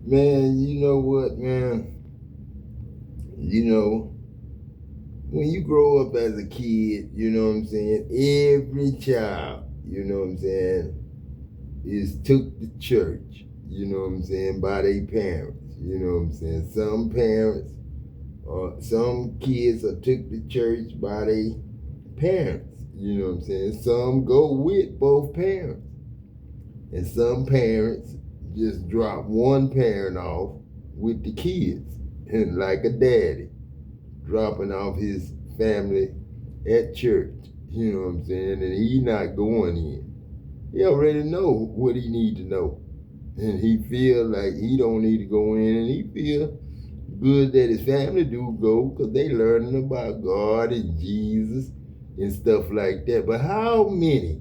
Man, you know what, man? You know, when you grow up as a kid, you know what I'm saying? Every child, you know what I'm saying, is took to church, you know what I'm saying, by their parents. You know what I'm saying? Some parents or some kids are took to church by their parents. You know what I'm saying? Some go with both parents. And some parents just drop one parent off with the kids, and like a daddy dropping off his family at church. You know what I'm saying? And he not going in. He already know what he need to know. And he feel like he don't need to go in, and he feel good that his family do go because they learning about God and Jesus and stuff like that. But how many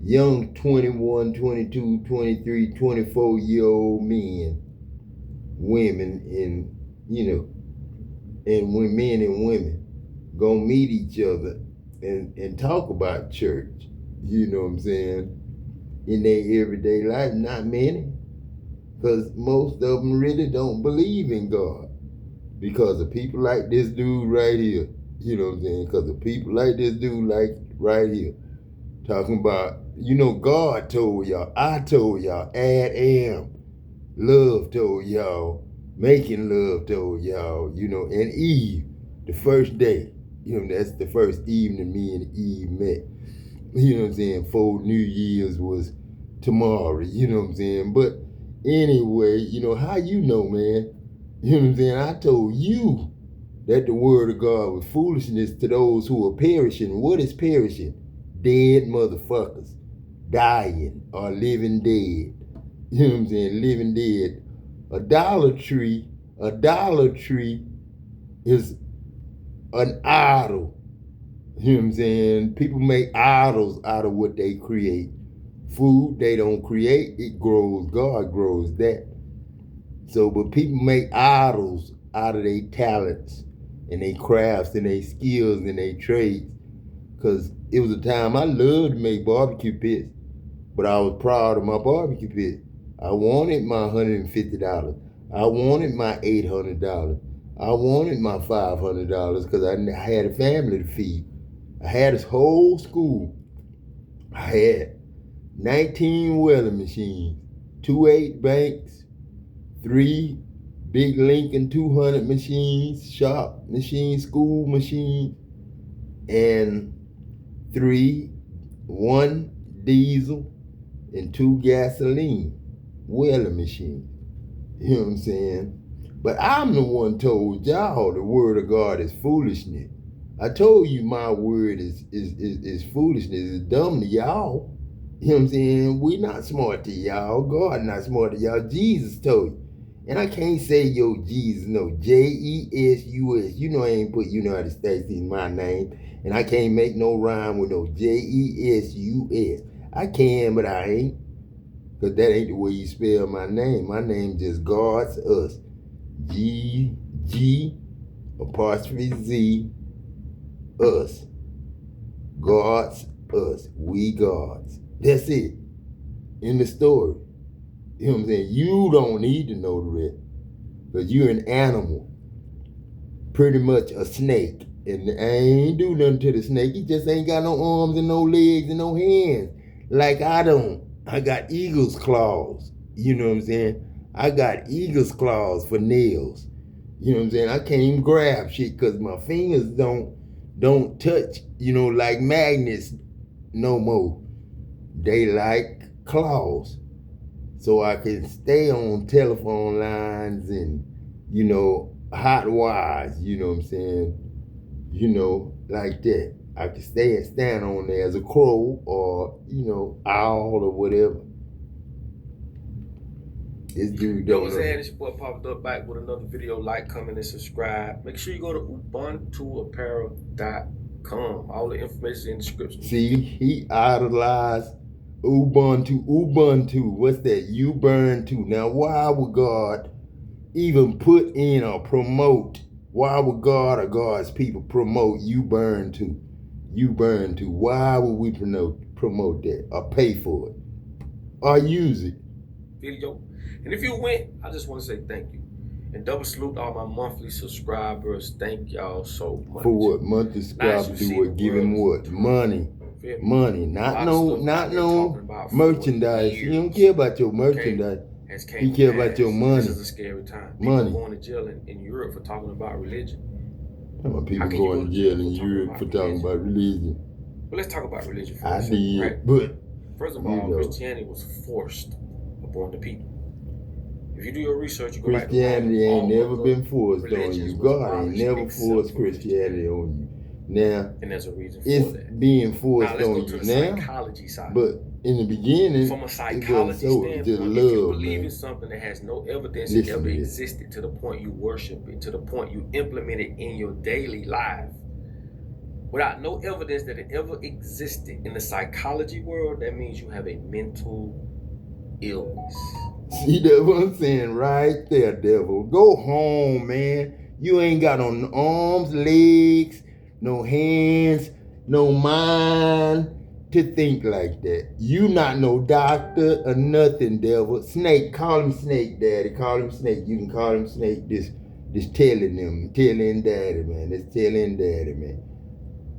young 21, 22, 23, 24-year old men, women, and, and when men and women gonna meet each other and talk about church, you know what I'm saying, in their everyday life? Not many, because most of them really don't believe in God because of people like this dude right here. You know what I'm saying? Because of people like this dude like right here. Talking about, God told y'all, I told y'all, Adam, love told y'all, making love told y'all, and Eve, the first day, that's the first evening me and Eve met. You know what I'm saying? 4 New Year's was tomorrow, you know what I'm saying? But anyway, how man? You know what I'm saying? I told you that the word of God was foolishness to those who are perishing. What is perishing? Dead motherfuckers. Dying or living dead. You know what I'm saying? Living dead. A Dollar Tree is an idol. You know what I'm saying? People make idols out of what they create. Food they don't create, it grows. God grows that. So, but people make idols out of their talents and their crafts and their skills and their trades. Because it was a time I loved to make barbecue pits, but I was proud of my barbecue pit. I wanted my $150. I wanted my $800. I wanted my $500 because I had a family to feed. I had this whole school. I had 19 welding machines, 2 8 banks, 3 big Lincoln 200 machines, shop machines, school machines, and 1 diesel and 2 gasoline welding machines. You know what I'm saying? But I'm the one told y'all the word of God is foolishness. I told you my word is foolishness. It's dumb to y'all. You know what I'm saying? We not smart to y'all. God not smart to y'all. Jesus told you. And I can't say Jesus, no, Jesus. You know I ain't put United States in my name. And I can't make no rhyme with no Jesus. I can, but I ain't. Because that ain't the way you spell my name. My name just God's us. G apostrophe Z us. God's us. We God's. That's it. In the story. You know what I'm saying? You don't need to know the rest. Because you're an animal. Pretty much a snake. And I ain't do nothing to the snake. He just ain't got no arms and no legs and no hands. Like I don't. I got eagle's claws. You know what I'm saying? I got eagle's claws for nails. You know what I'm saying? I can't even grab shit because my fingers don't touch, like magnets no more. They like claws. So I can stay on telephone lines and, hot wires, you know what I'm saying? Like that. I can stay and stand on there as a crow or, owl or whatever. This dude Yo, don't what's know. happening? It's your boy popped up back with another video. Like, comment, and subscribe. Make sure you go to ubuntuapparel.com. All the information in the description. See, he idolized Ubuntu. Ubuntu, what's that? You burn too. Now, why would God even put in or promote? Why would God or God's people promote you burn too? You burn too. Why would we promote that or pay for it or use it? video. And if you went, I just want to say thank you. And double salute all my monthly subscribers. Thank y'all so much. For what? Monthly subscribers do what? Give him what? Money. Money. Not no merchandise. He don't care about your merchandise. He care about your money. This is a scary time. People going to jail in Europe for talking about religion. How many people going to jail in Europe for talking about religion? Well, let's talk about religion for a second, right? But first of all, Christianity was forced upon the people. If you do your research, you go back to Christianity ain't never been forced on you. God ain't never forced Christianity on you. Now, and there's a reason for it's that. Being forced now, on you now. Psychology side. But in the beginning, from a psychology standpoint, if you believe in something that has no evidence it ever existed to the point you worship it, to the point you implement it in your daily life, without no evidence that it ever existed in the psychology world, that means you have a mental illness. See, that's what I'm saying right there, devil. Go home, man. You ain't got no arms, legs, no hands, no mind to think like that. You not no doctor or nothing, devil. Snake, call him Snake, Daddy. Call him Snake. You can call him Snake. This telling Daddy, man. This telling Daddy, man.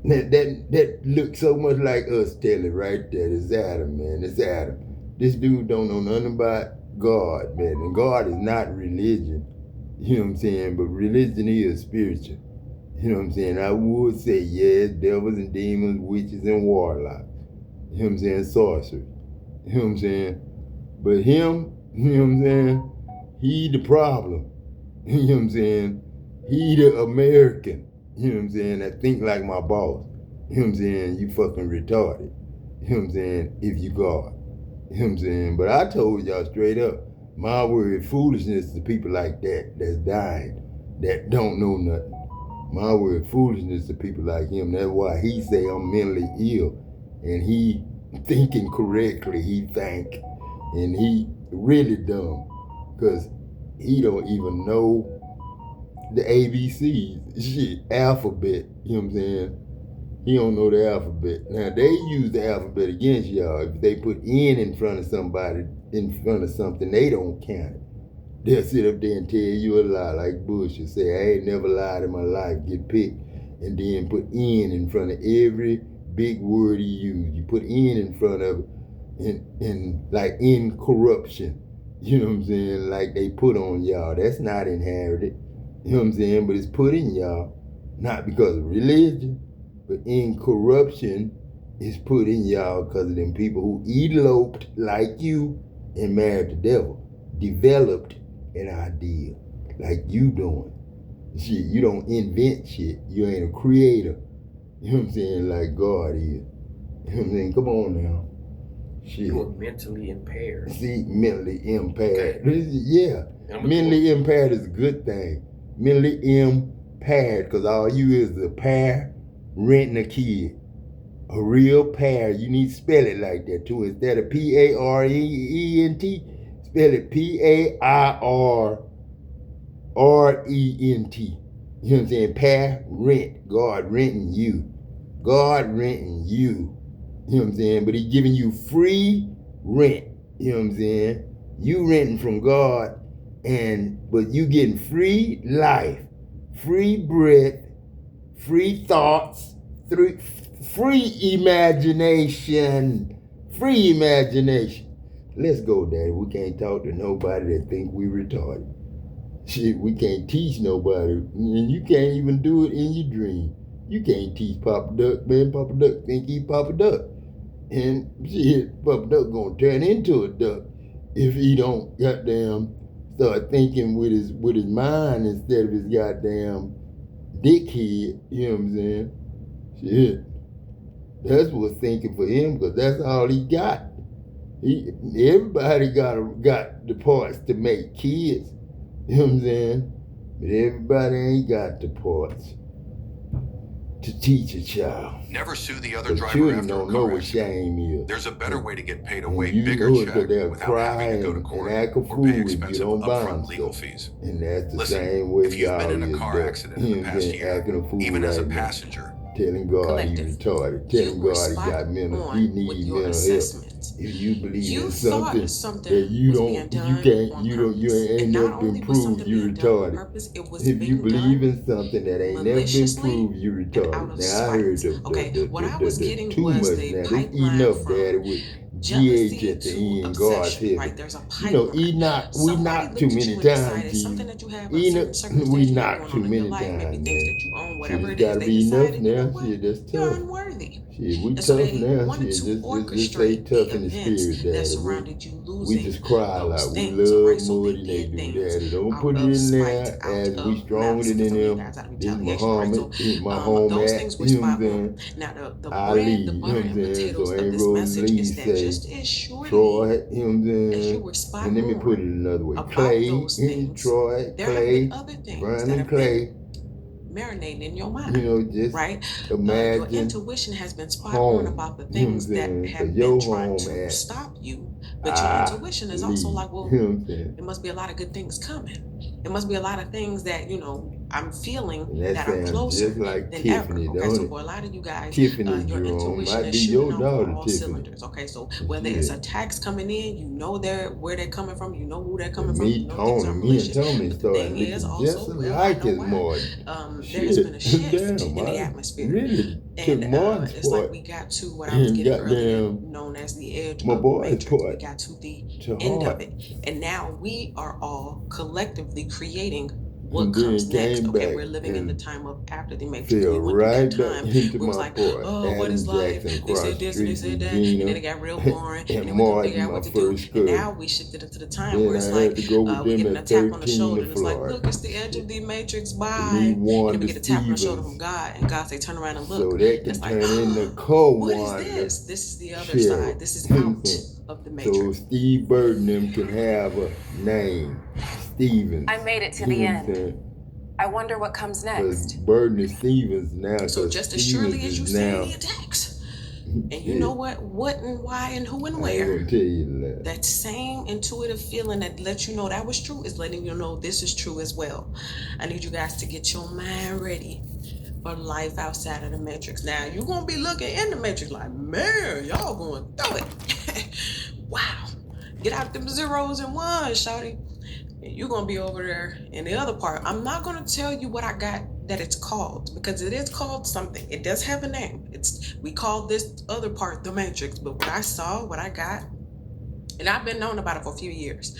That looks so much like us telling right there. It's Adam, man. It's Adam. This dude don't know nothing about God, man. And God is not religion. You know what I'm saying? But religion is spiritual. You know what I'm saying? I would say, yes, devils and demons, witches and warlocks. You know what I'm saying? Sorcerers. You know what I'm saying? But him, you know what I'm saying? He the problem. You know what I'm saying? He the American. You know what I'm saying? That think like my boss. You know what I'm saying? You fucking retarded. You know what I'm saying? If you God. You know what I'm saying? But I told y'all straight up, my word, foolishness to people like that, that's dying, that don't know nothing. My word, foolishness to people like him. That's why he say I'm mentally ill. And he thinking correctly, he think. And he really dumb. Because he don't even know the ABCs, shit, alphabet, you know what I'm saying? He don't know the alphabet. Now, they use the alphabet against y'all. If they put N in front of somebody, in front of something, they don't count it. They'll sit up there and tell you a lie like Bush and say, I ain't never lied in my life, get picked, and then put N in front of every big word he used. You put N in front of it, and like incorruption, you know what I'm saying, like they put on y'all. That's not inherited, you know what I'm saying, but it's put in y'all, not because of religion, but incorruption is put in y'all because of them people who eloped like you and married the devil, developed an idea like you doing. Shit, you don't invent shit. You ain't a creator. You know what I'm saying? Like God is. You know what I'm saying? Come on now. Shit. You are mentally impaired. See, mentally impaired. Okay. Yeah. Mentally impaired is a good thing. Mentally impaired, because all you is a pair renting a kid. A real pair. You need to spell it like that too. Instead of Parent, spell it Pairrent. You know what I'm saying? Parent. God renting you. God renting you. You know what I'm saying? But he giving you free rent. You know what I'm saying? You renting from God, but you getting free life, free breath, free thoughts, free imagination. Free imagination. Let's go, Daddy. We can't talk to nobody that think we retarded. Shit, we can't teach nobody. And you can't even do it in your dream. You can't teach Papa Duck, man. Papa Duck think he Papa Duck. And shit, Papa Duck gonna turn into a duck if he don't goddamn start thinking with his mind instead of his goddamn dickhead. You know what I'm saying? Shit. That's what's thinking for him, because that's all he got. Everybody got the parts to make kids. You know what I'm saying? But everybody ain't got the parts to teach a child. Never sue the other driver after a car accident. There's a better way to get paid a way bigger check without having to go to court or pay expensive upfront legal fees. And that's the same way if you've been in a car accident in the past year, even as a passenger, telling God he retarded, telling God he got he needs mental health, kids. If you believe You in thought something that something was being done on purpose. ain't And never not been only was proved, something you being done on retarded. purpose, it was If you being believe done in something that ain't never been maliciously proved, you and out retarded. of Now I heard spite. Okay, what I was the getting too was much the now. This pipeline enough, Daddy, from with GH jealousy at to the end, God's obsession, heaven. right? There's a You know, pipeline. we Somebody knocked too looked at you many and times, decided G. something that you have, a certain Enoch, we circumstance you have knocked going too on in your many life, maybe times, things man. that you own, Shit, whatever it's it is, gotta they be enough decided, you know now. what? Shit, that's You're tough. unworthy. Shit, we And so tough they now. wanted Shit, to just say orchestrate the tough in the events spirit, that Daddy. surrounded you We just losing cry a those lot. We things, all right? love So they more than they did do, things Daddy. Don't out put it of in spite, there out as we of stronger malice, than because to me, them. that's out of This retaliation, right? So Muhammad, my home those at, things were you know what I'm spot on. saying? Now, the bread, the Ali, you know butter, what I'm and saying? So potatoes of ain't this Rolling message Lee is that say, just as surely Troy, you know what I'm as you saying? were spot And let me put it on another way. about Clay, those things, Troy, there have been Clay, other things that Vernon have been Clay, marinating in your mind, you know, just right? Your imagine intuition has been spot on home, about the you know what I'm things that saying? Cause have been your trying home to at stop you, but your intuition is also Ali, like, you know well, what I'm saying? there must be a lot of good things coming. It must be a lot of things that, I'm feeling And that that are sounds just closer like than ever. Tiffany, Okay, don't so it? for a lot of you guys, Tiffany your Jerome intuition might is be shooting your off on daughter, all Tiffany. cylinders. Okay, so whether it's Shit. attacks coming in, you know where they're coming from, you know who they're coming And from, you know things are me and malicious. Tony But the started thing is looking just also, well, I alike know as why. Martin. There has been a Shit, shift damn, in the I atmosphere. really took And Martin's it's like part we got to what I was and getting earlier, goddamn known as the edge my of the boy's matrix. We part got to the to end of heart. it. And now we are all collectively creating what And comes then next. came Okay, back we're living in the and time of after the matrix. fell We went through right that back time into where it was my like, part. oh, what is Adam Jackson life? They across said the this and they street said from that, and then Gina it got real boring, and and then we couldn't figure Martin, out my what to do. first And now cousin. we shifted into the time Then where I it's had like to go with we them get an at attack on the 13 shoulder, to and it's like, Florida. look, it's the edge of the matrix, To meet bye. And then we Wanda get a tap on the shoulder from Stevens God, and God say, turn around and look. so that And can it's like, turn into oh, what is co-Wanda this? This is the other side. Cheryl. This is You know what I'm out saying? of the So matrix. Steve Burton them can have a name, Stevens. I made it to You the know what I'm end. saying? I wonder what comes Because next. Burton is Stevens now, So because just as Stevens surely as you is see now. the attacks, and you know what and why and who and I ain't where, gonna tell you that. that same intuitive feeling that lets you know that was true is letting you know this is true as well. I need you guys to get your mind ready for life outside of the matrix. Now you're gonna be looking in the matrix like, man, y'all going through it. Wow. Get out them zeros and ones, shawty. You're gonna be over there in the other part. I'm not gonna tell you what I got that it's called, because it is called something. It does have a name. We call this other part the matrix, but what I saw, what I got, and I've been knowing about it for a few years.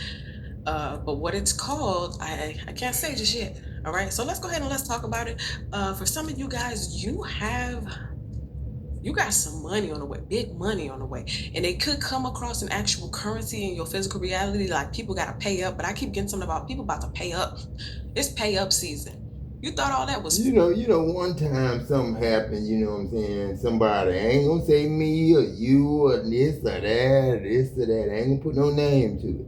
But what it's called, I can't say just yet. All right, so let's go ahead and let's talk about it. For some of you guys, you got some money on the way, big money on the way, and it could come across an actual currency in your physical reality. Like people gotta pay up, but I keep getting something about people about to pay up. It's pay up season. You thought all that was you know, one time something happened, you know what I'm saying? Somebody, I ain't gonna say me or you or this or that, I ain't gonna put no name to it.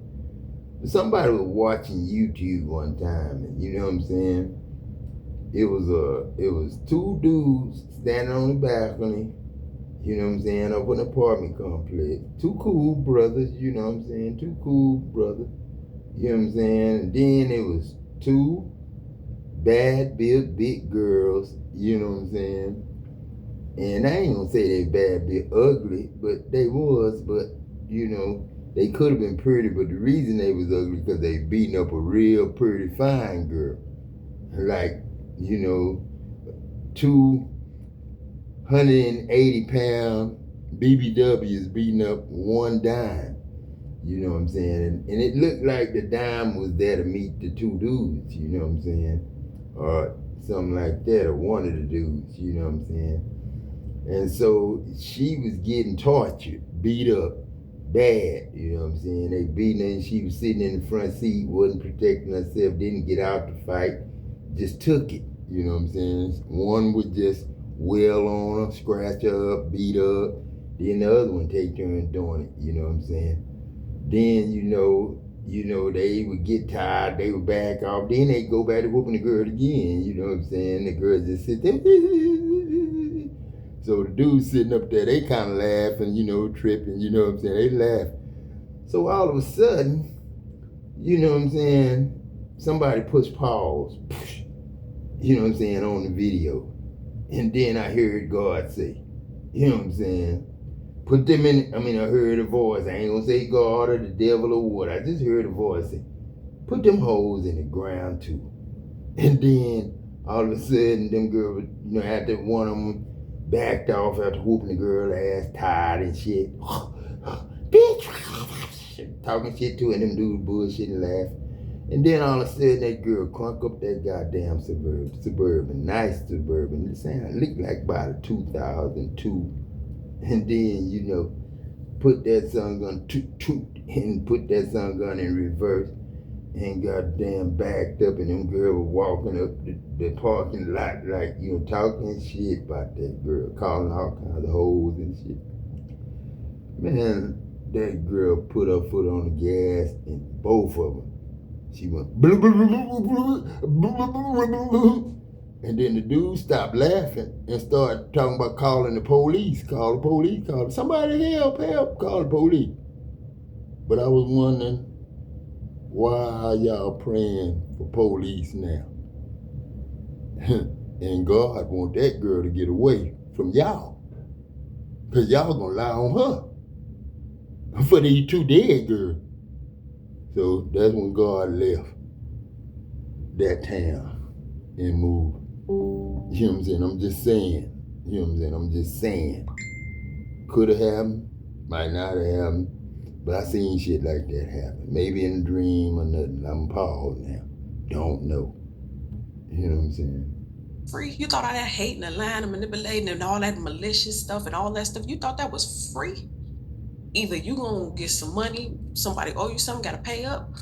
But somebody was watching YouTube one time, and you know what I'm saying? It was two dudes standing on the balcony, you know what I'm saying, up in an apartment complex. Two cool brothers, you know what I'm saying? Two cool brothers, you know what I'm saying? And then it was two bad built big girls, you know what I'm saying? And I ain't gonna say they bad built ugly, but they was, but you know, they could have been pretty, but the reason they was ugly because they beating up a real pretty fine girl. Like, you know, 280-pound BBWs beating up one dime. You know what I'm saying? And it looked like the dime was there to meet the two dudes, you know what I'm saying? Or something like that, or one of the dudes, you know what I'm saying? And so she was getting tortured, beat up, bad, you know what I'm saying? They beating her and she was sitting in the front seat, wasn't protecting herself, didn't get out to fight, just took it, you know what I'm saying? One would just wail on her, scratch her up, beat her up, then the other one take turns doing it, you know what I'm saying? Then, you know, they would get tired, they would back off, then they go back to whooping the girl again, you know what I'm saying? The girl just sit there. So the dudes sitting up there, they kind of laughing, you know, tripping, you know what I'm saying? They laugh. So all of a sudden, you know what I'm saying, somebody puts pause, you know what I'm saying, on the video. And then I heard God say, you know what I'm saying, Put them in, I heard a voice. I ain't gonna say God or the devil or what. I just heard a voice say, put them hoes in the ground too. And then all of a sudden, them girls, after one of them backed off after whooping the girl ass, tired and shit. Bitch, talking shit to, and them dudes bullshitting, laughing. And then all of a sudden, that girl crunk up that goddamn Suburban, nice Suburban. It looked like about a 2002. And then, put that sun gun, and put that sun gun in reverse, and goddamn backed up, and them girls were walking up the parking lot like, talking shit about that girl, calling all kinds of hoes and shit. Man, that girl put her foot on the gas, and both of them, she went, blue, blue, blue, blue, blue, blue, blue. And then the dude stopped laughing and started talking about calling the police. Call the police, call somebody, help, call the police. But I was wondering, why are y'all praying for police now? And God want that girl to get away from y'all. Because y'all gonna lie on her for these two dead girls. So that's when God left that town and moved. You know what I'm saying? I'm just saying. You know what I'm saying? I'm just saying. Could have happened, might not have happened, but I seen shit like that happen. Maybe in a dream or nothing. I'm appalled now. Don't know. You know what I'm saying? Free? You thought all that hating and lying and manipulating and all that malicious stuff and all that stuff, you thought that was free? Either you gonna get some money, somebody owe you something, gotta pay up,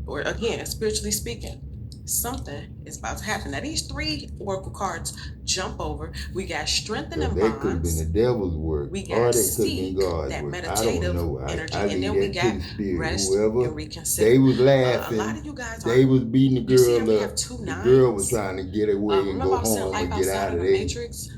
or again, spiritually speaking, something is about to happen. Now these 3 oracle cards jump over. We got strengthening bonds. That could have been the devil's work. We got seek, that meditative energy, and then we got rest and reconsider. They was laughing. A lot of you guys they was beating the girl up. Have 2 the girl was trying to get away and go home and get out of there. Matrix.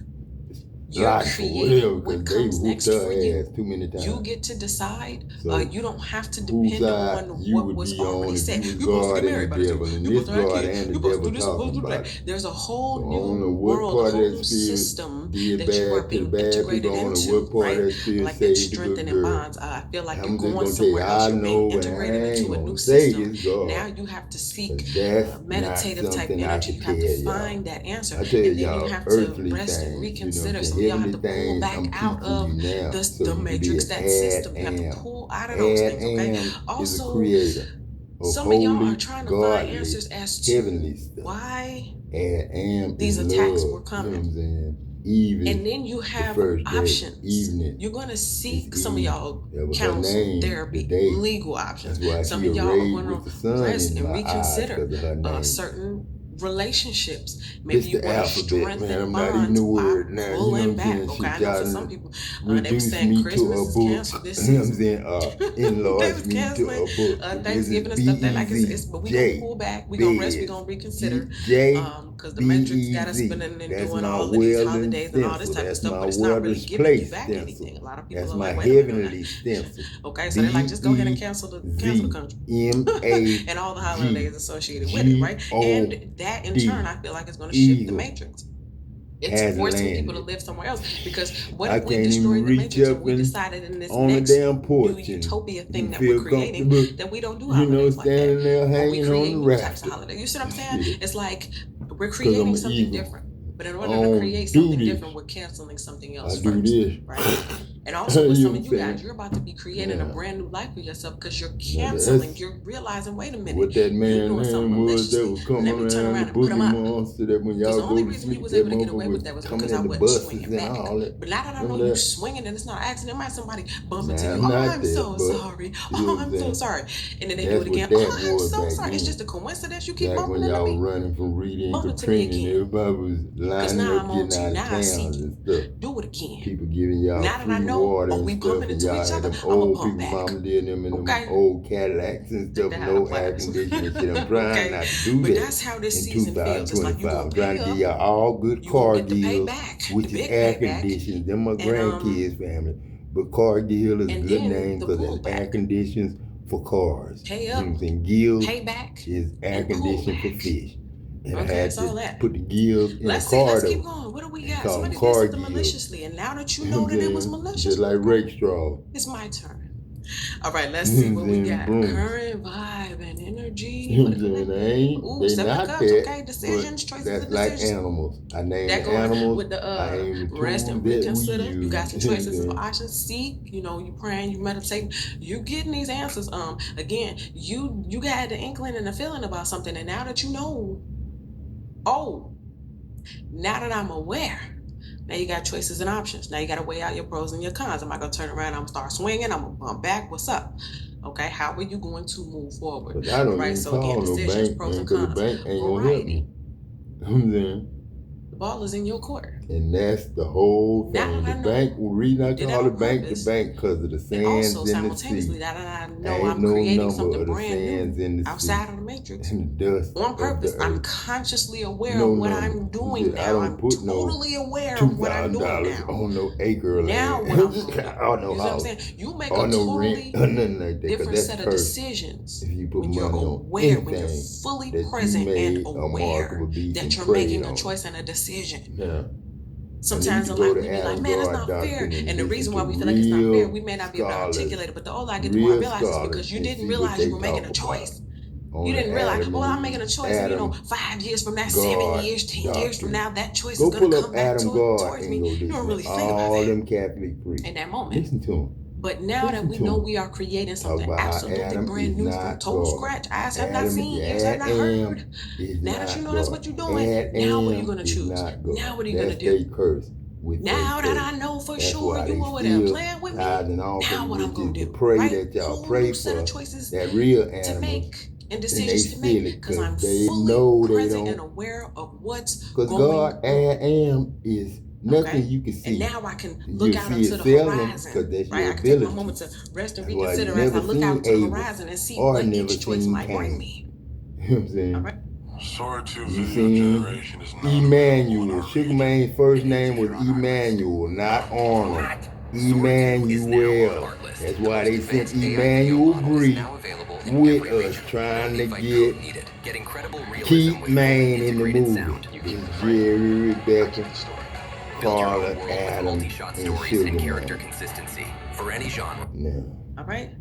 You're creating what comes next for you. Too many times. You get to decide. So you don't have to depend on what was already said. You're supposed to get married by this people. You're supposed to have kids. You're supposed to do this, supposed to do that. There's a whole new world, a whole new system that you are being integrated into, right? Like that strengthening bonds. I feel like you're going somewhere else. You're being integrated into a new system. Now you have to seek meditative type energy. You have to find that answer. And then you have to rest and reconsider. So y'all have to pull back out of the matrix, that system. You have to pull out of those things, okay? Also, some of y'all are trying to find answers as to why these attacks were coming. And then you have options. You're going to seek some of y'all counsel, therapy, legal options. Some of y'all are going to rest and reconsider certain relationships. Maybe you want to strengthen bonds by pulling back. Okay, I know for some people, they were saying Christmas is canceled this season. In-laws me to a book. Thanksgiving and stuff that but we gonna pull back, we gonna rest, we gonna reconsider. Because the Matrix got us spending and doing all of these holidays and all this type of stuff, but it's not really giving you back anything. A lot of people are like, wait a minute. Okay, so they're like, just go ahead and cancel the country. And all the holidays associated with it, right? And that in turn, I feel like it's going to shift the matrix. It's forcing people to live somewhere else. Because what if we destroyed the matrix and we decided in this next new utopia thing that we're creating that we don't do holidays like that? Or we create new types of holidays. You see what I'm saying? It's like we're creating something different. But in order to create something different, we're canceling something else first, right? And also with some of you guys, you're about to be creating a brand new life for yourself because you're canceling. You're realizing, wait a minute, what that man was that was coming around the boogie monster that when y'all go to sleep, was able to get away with that was because I wasn't swinging back. But now that I know you're swinging and it's not an accident, might somebody bump into you. Oh, I'm so sorry. Oh, I'm so sorry. And then they do it again. Oh, I'm so sorry. It's just a coincidence. You keep bumping into me. When y'all running from reading and Katrina, everybody was lining up, getting out of town and stuff. Do it again. People giving y'all free water and stuff, and y'all had them old people, mama did them in them old Cadillacs and stuff, no air conditioning and shit. I'm trying not to do that. That's how this season feels. It's like I'm trying to give y'all all good car deals, which is air conditioned. Them my grandkids' family. But car deal is a good name because it's air conditions for cars. Pay up, you know what I'm saying? Gill pay back, is air conditioned for fish. And I had to put the gears in the car. Let's keep going. What do we got? Somebody did something maliciously, and now that you know that it was malicious, just like rake straw. It's my turn. All right, let's see what we got. Current vibe and energy. Ooh, Seven of Cups. Okay, decisions, choices, that's and like decisions. animals. I named the animals. With the rest and reconsider. You got some choices of options. Seek. You praying, you meditating, you getting these answers. Again, you got the inkling and the feeling about something, and now that you know, now that I'm aware. Now you got choices and options. Now you got to weigh out your pros and your cons. Am I going to turn around? I'm going to start swinging. I'm going to bump back. What's up? Okay, how are you going to move forward? But I don't even so again, decisions, bank, pros and cons. The bank ain't variety. The ball is in your court. And that's the whole thing. The bank, the reason I call the bank because of the sands also, in the sea. simultaneously, that I know I'm creating something brand new outside of the matrix. And the dust on purpose. I'm consciously aware of what I'm doing now. I'm totally aware of what I'm doing now. On no acre of now land. What I'm doing. Oh, no you know what I'm saying? You make a totally like different set of decisions if you put when you're aware, when you're fully present and aware that you're making a choice and a decision. Yeah. Sometimes in life we be like, man, it's not fair. And the reason why we feel like it's not fair, we may not be able to articulate it. But the older I get, the more I realize it's because you didn't realize you were making a choice. You didn't realize, I'm making a choice. And, 5 years from now, 7 years, 10 years from now, that choice is going to come back towards me. You don't really think about all them Catholic priests. In that moment. Listen to them. But now that we know we are creating something absolutely brand new from total scratch, eyes have not seen, ears have not heard. Now that you know that's what you're doing, now what are you going to choose? Now what are you going to do? Now that I know for sure you over there playing with me, now what I'm going to do? Pray that y'all pray for that real animal to make and decisions to make because I'm fully present and aware of what's going on. Because God am is nothing you can see. And now I can look out into the horizon. Right? I can take my moment to rest and reconsider as I look out to the horizon and see what each choice might bring me. You know what I'm saying? All right. You seen Emmanuel. Sugar Man's first name was Emmanuel, not Arnold. Emmanuel. That's why they sent Emmanuel Bree with us trying to get Keith Main in the movie. It's Jerry, Rebecca, Carla, Adam, and Sugar Man. For any genre. All right?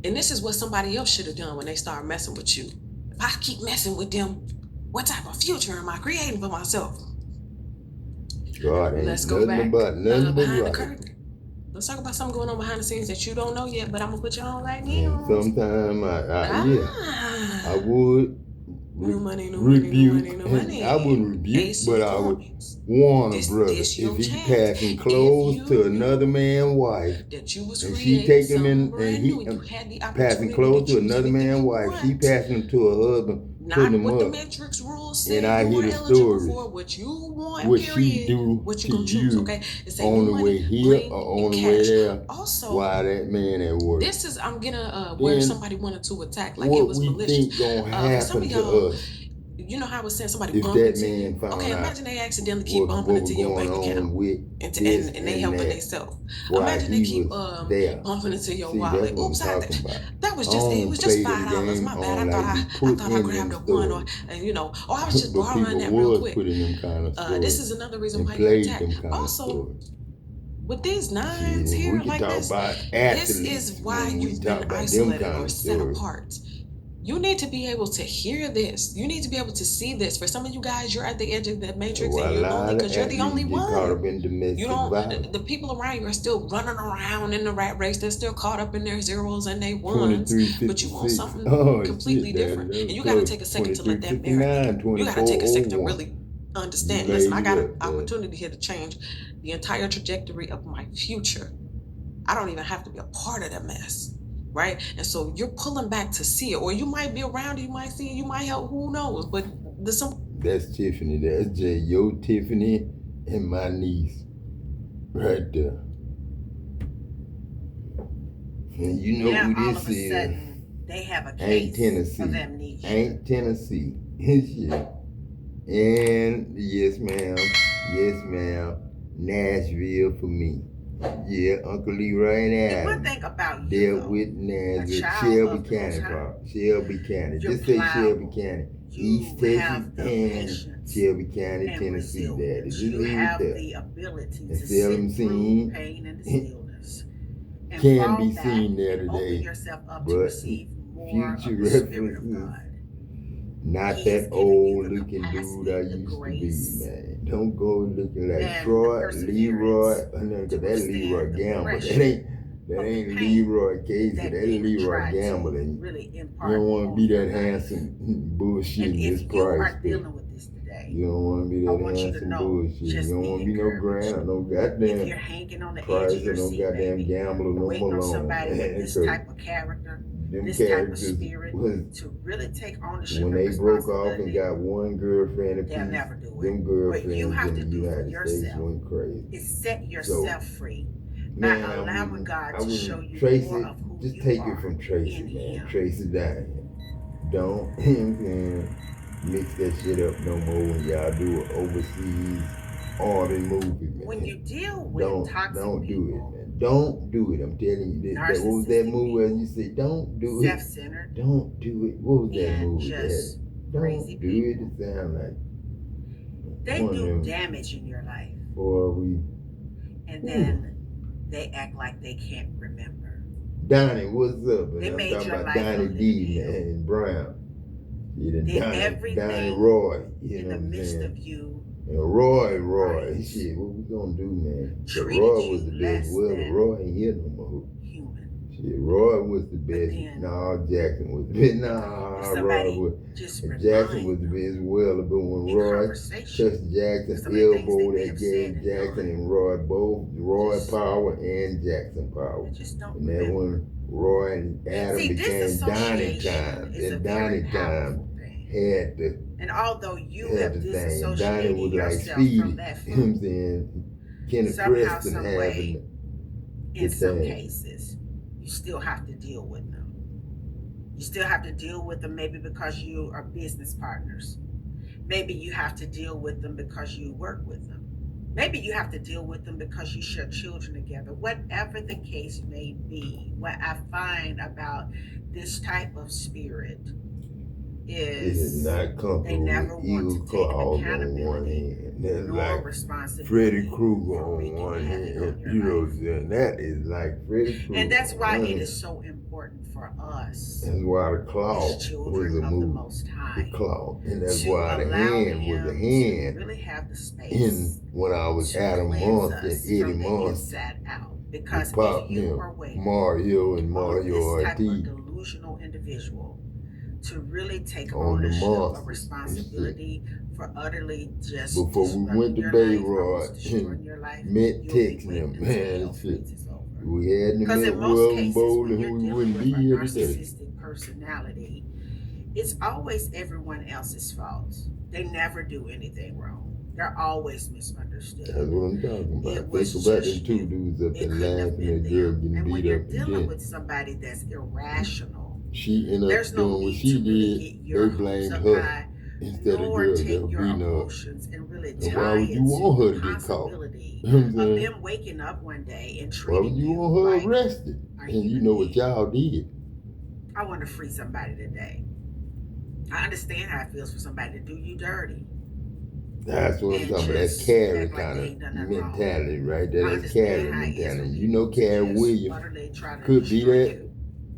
And this is what somebody else should have done when they start messing with you. If I keep messing with them, what type of future am I creating for myself? God, let's go back behind the curtain. Let's talk about something going on behind the scenes that you don't know yet, but I'm going to put you on right now. Sometime I would rebuke. I wouldn't rebuke, but I would warn a brother. If he passing clothes to another man's wife, and she take him in, and he passing clothes to another man's wife, she passing him to her husband, putting him up. And I hear the story. What she do to you on the way here or on the way there? Also, why that man at work? This is I'm gonna where somebody wanted to attack like it was malicious. What we think gonna happen to us? You know how I was saying somebody bumped into you. Okay, imagine they accidentally keep bumping into your bank account and they helping themselves. Imagine they keep bumping into your wallet. Oops, that was just it was just $5. My bad. I thought I grabbed a one or I was just borrowing that real quick. This is another reason why you attack. Also, with these nines here like this is why you've been isolated or set apart. You need to be able to hear this. You need to be able to see this. For some of you guys, you're at the edge of the matrix and you're lonely because you're the only one. You don't. The people around you are still running around in the rat race. They're still caught up in their zeros and their ones. But you want something completely different. And you got to take a second to let that marinate. You got to take a second to really understand. Listen, I got an opportunity here to change the entire trajectory of my future. I don't even have to be a part of the mess. Right? And so you're pulling back to see it. Or you might be around it, you might see it, you might help, who knows? But there's some... That's Tiffany. That's J.O. Tiffany and my niece. Right there. And you know who this is. Sudden, they have a case of amnesia. Ain't Tennessee. Shit. And yes, ma'am. Nashville for me. Yeah, Uncle Leroy and And one Adam thing about you, dealt though, with a Nazareth, child Shelby of the County, Most High, Shelby County. you're Just say Shelby pliable. County, East You Texas have the and patience Shelby County, and Tennessee, Daddy. resilience. Just You leave it have there. the ability And to sit seldom through seen, pain and the stillness and can fall be back seen there and open today, yourself up to but receive more future of the Spirit of references. God. Not He that has given you old the looking dude capacity, I the used to be, grace, man. Don't go looking like and the Troy, Leroy, perseverance cause to that Leroy withstand the Gamble. That pressure ain't of the pain Leroy Case, that that demon Leroy tried Gamble. to And really you impart don't want to on be your that life. handsome bullshit And in this if you price are pick. dealing with this today, You don't want to be I that want you to handsome know, bullshit. You just don't be want to be no encouraged. grand or no If you're goddamn hanging on the edge price of or your no seat, goddamn baby, gambler no waiting on Malone. somebody with Man, this type of character, them this type of characters spirit, was to really take ownership when and they broke off and responsibility, got one girlfriend they'll apiece, never do them it. What girlfriends you have to in the do for United States yourself went crazy. is set So, yourself free by man, allowing God to show you trace more it. of who Just you take it are from Tracy, in man. Him. Trace it down. Don't, you know what I'm saying, mix that shit up no more when y'all do an overseas army movie, man. When you deal with toxic don't do people, it, man. Don't do it. I'm telling you, what was that movie? As you said, don't do it. Self-centered. Don't do it. What was that And movie? just Don't crazy do people. it. It sound like They one of do them. damage in your life, Boy, and then they act like they can't remember. Donnie, what's up? And They I'm made talking your about life a Donnie living D, hell. man, and Brown. Did Donnie everything Roy, you in know the what I'm midst saying? of you. And Roy, Right. shit, what we gonna do, man? But Treated Roy was you the best. less Well, than Roy ain't here no more. human. Shit, Roy was the best. then No, Jackson was the best. If Nah, Roy somebody was. just Jackson was remind the them best. Well, but when in Roy conversation touched Jackson, some of the things they elbow may that have gave said and Jackson done, and Roy both Roy just- power and Jackson power. they just don't And that remember. when Roy and Adam See, became Donnie disassociation time, is a and very Donnie powerful time thing. had the And although you had have the thing. And Donnie disassociated was like yourself Speedy. from that You know what I'm fruit, saying? Kenneth somehow, Preston some having way, in the some thing. cases, you still have to deal with them. You still have to deal with them maybe because you are business partners. Maybe you have to deal with them because you work with them. Maybe you have to deal with them because you share children together. Whatever the case may be, what I find about this type of spirit is not comfortable they never with want to Eagle take Claws on one accountability hand. That's nor like responsibility Freddy Krueger for on wreaking one havoc hand. on your You know what life. I'm saying? That is like Freddy Krueger. And that's why on one it hand. is so important for us That's why the claw as was children a of the move. Most The High claw. And that's to why the allow hand was a Him hand. to really have the space In when I was to Adam cleanse Monster and us Eddie from the Monster. inside out. Because With Pop, if you are waiting Mario and on Mario this type of RT delusional individual to really take on the ownership of monsters. responsibility for utterly just Before we went to your Bay life, Rod almost destroying and your life, met you'll be texting waiting them, until man, hell and shit. freezes over. We hadn't Because met in most Will and cases, Bowling, when you're we dealing wouldn't with be a here today. narcissistic personality, it's always everyone else's fault. They never do anything wrong. They're always misunderstood. That's what I'm talking about. It was Think about just them two you. dudes up It there couldn't have laughing been at girl them. getting And when beat you're up and dealing then with somebody that's irrational, she ended up there's no doing what need she to really did. get your They hopes blamed up her high, instead of nor girl that take was your beating her up. emotions and really And why tie would it you to want her the to get caught? possibility You know what I'm of saying? them waking up one day and Why would treating you you want her like arrested? a And you human know what being. y'all did. I want to free somebody today. I understand how it feels for somebody to do you dirty. That's what I'm And talking about. That's just Carrie act like kind they of ain't done nothing wrong. mentality right there. I That's Carrie understand how it is mentality. for You know people to Carrie just Williams utterly try to could be destroy that you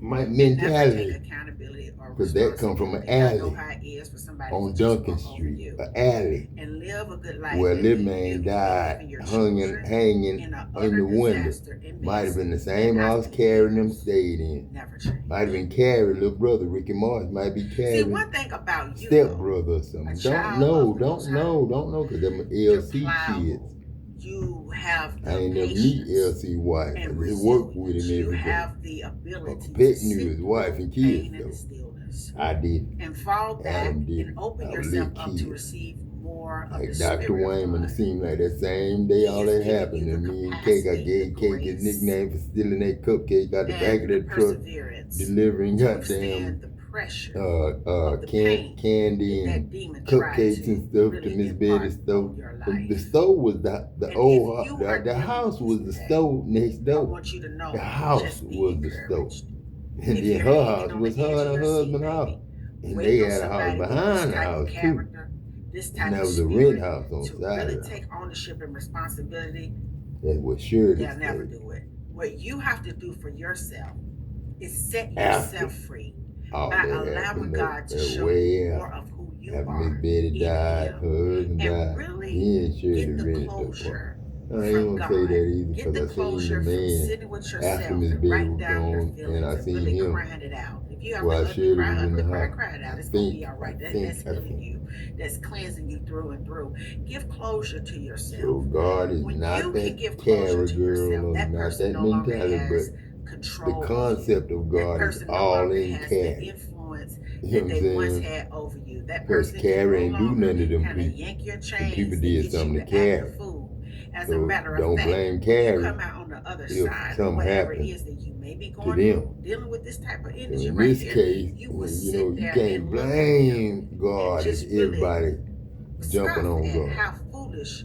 my and never take mentality. accountability or Because that come from an responsibility. I know alley how it is for somebody on to just Duncan walk over Street, you an alley and live a good life where and little leave man you and died leaving your hanging children in an in utter the window. disaster and Might have been the mess. same And house after Carrie and them years, stayed in. never change. Might have been Carrie, little brother, Ricky Martin. Might be See, Carrie, one thing about you, step though, brother or a something. child of the Most High, Because them you're LC kids. pliable. You have I the ain't never meet patience LC wife. I and just work with resilience. him You every day. have the ability to Pet knew sit his wife through and kids pain and though. the stillness I did. and fall back Adam did. and open I was yourself little up to kid. receive more of Like the Dr. Spirit of Wayman, it God. seemed like that same day He all has that given happened. you And the me and Cake, I capacity, gave the Cake his grace, nickname for stealing that cupcake out the back of and the that truck, perseverance delivering to goddamn withstand the pressure of the pain candy that and demon cupcakes and stuff really to Miss Betty's stove. your life. The stove was the house was the today, stove next door. I want you to know, The house was the stove. And then her house was her and her husband's house. And they had a house behind the house too. This And type that of was a rent spirit house on the to side really of the take ownership and responsibility. That was sure They'll never do it. What you have to do for yourself is set yourself free by allowing God to show you more of who you are Miss Betty died, her husband and died. really He ain't sure get the the rent closure I ain't from gonna say God. that either Get the because I seen the closure from man sitting with yourself after Miss and Betty writing was down your gone, feelings and I and seen really him. crying it out. If you have Well, to ugly cry, was in ugly the cry, house. cry it out. It's I gonna think- be all right. I That's think- healing you. That's cleansing you through and through. Give closure to yourself. So God is When not you that can give closure terror to girl yourself, or that not person that no longer mentality, has but control the concept of that God is person no all longer in has the Carrie. influence You know that what they I'm once saying? had over you. That Because person Carrie can ain't no do longer none of them kind of people. yank your Them chains people and did get you something to to act Carrie. a fool. As So a matter of don't fact, blame when you Carrie come out on the other if side of something whatever it happened is that you may be to going them. through, dealing with this type of So energy in right this there, case, you will you sit know, you there can't and look at blame them God and if just really everybody jumping scoff on at God. how foolish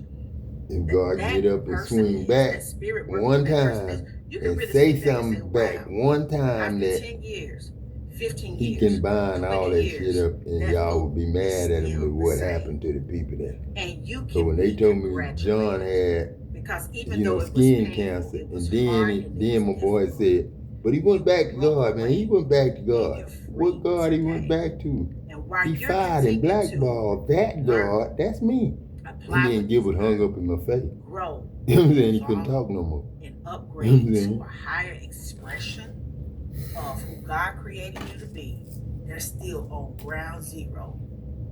If God that get up and person swing is, back that spirit working one that person is. time You can and really say sit back and say, something back wow, one time after that 10 years, 15 he years, can bind 20 all that years, shit up and that y'all would be fool is mad at him still with the what same. happened to the people there. And you So can when they be told me John congratulated. had, Because even you know, though it was skin painful, cancer, it was and hard, and it then was my boy difficult, said, but he went you back to broke God, man. He away went back to and God. you're free What God he went today. back to? And while He you're fired and continuing to blackballed that learn, God. That's me. apply And then what Gilbert you've hung learned, up in my face. grow, You know what I'm saying? He couldn't evolve, talk no more. and You know what upgrade I'm to saying? a higher expression of who God created you to be, they're still on ground zero,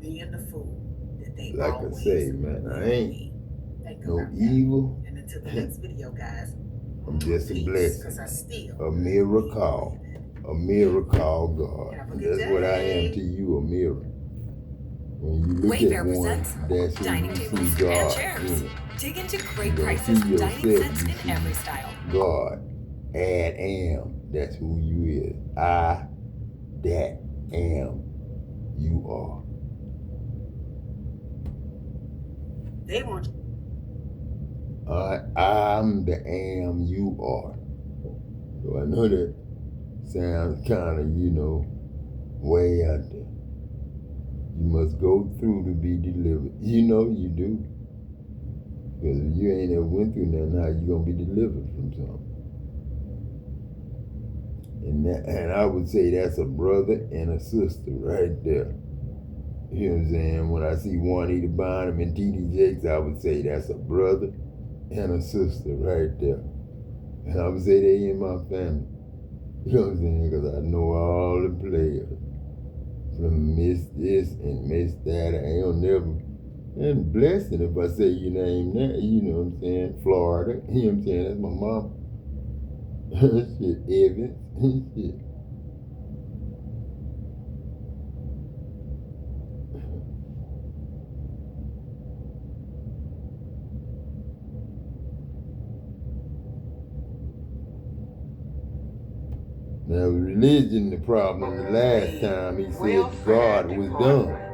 being the fool that they Like I always say, man, I will ain't be. Think no about that. evil. And until the next video, guys, I'm just a peace, blessing. because I still A miracle. A miracle, God. have a And good that's what I am day. to you, a mirror. When you look Wayfair at one, presents that's who dining you tables see and God chairs. in it. Dig into You great don't prices see with dining yourself, sets you in see every style. God. Add am. That's who you is. I, that am. You are. They want I'm the am you are. So I know that sounds kind of, you know, way out there. You must go through to be delivered. You know you do. Because if you ain't ever went through nothing, how you going to be delivered from something? And I would say that's a brother and a sister right there. You know what I'm saying? When I see Juanita Bynum and T.D. Jakes, I would say that's a brother and a sister right there. And I would say they in my family. You know what I'm saying? Because I know all the players. From Miss this and Miss that. I ain't gonna never. And blessing if I say your name now. You know what I'm saying? Florida. You know what I'm saying? That's my mom. Shit, Evans. Shit. Now, religion, the problem the last time he said God was done.